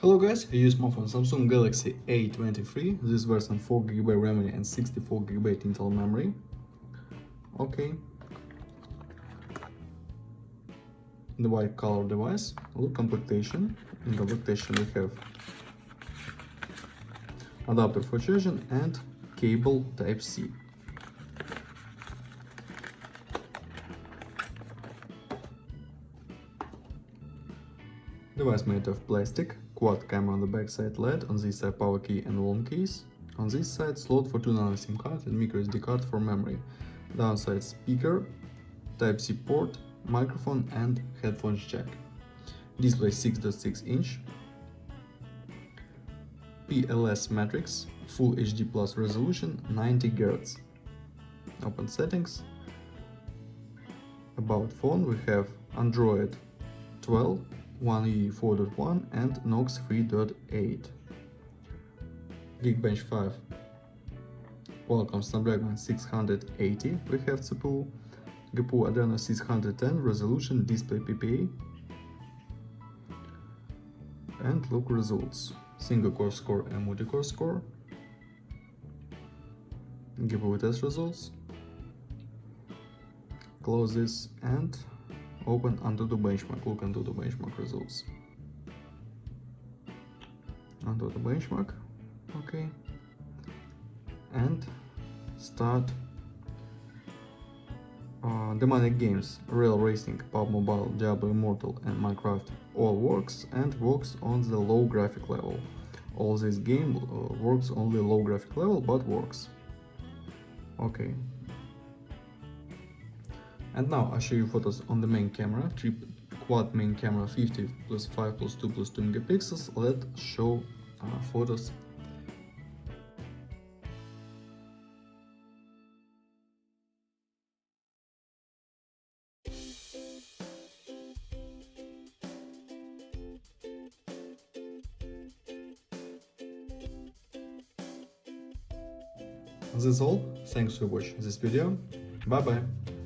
Hello guys, I use my phone Samsung Galaxy A23. This version 4GB RAM and 64GB internal memory. Okay. The white color device. Look completion. In completion we have adapter for charging and cable Type-C. Device made of plastic, quad camera on the back side, LED, on this side power key and long keys. On this side slot for 2 nano SIM card and micro SD card for memory. Downside speaker, Type-C port, microphone and headphones jack. Display 6.6 inch. PLS matrix, Full HD Plus resolution, 90 Hz. Open settings. About phone we have Android 12, One UI 4.1 and Knox 3.8. Geekbench 5. Qualcomm Snapdragon 680 we have CPU. GPU Adreno 610, resolution, display PPA. And look results. Single core score and multi-core score. GPU test results. Close this and open Antutu benchmark. Look Antutu benchmark results. Antutu benchmark. Okay. And start demonic games, Rail Racing, PUBG Mobile, Diablo Immortal and Minecraft all works and works on the low graphic level. All this game works on the low graphic level but works. Okay. And now I show you photos on the main camera, quad main camera 50 plus 5 plus 2 plus 2 megapixels. Let's show photos. That's all. Thanks for watching this video. Bye bye.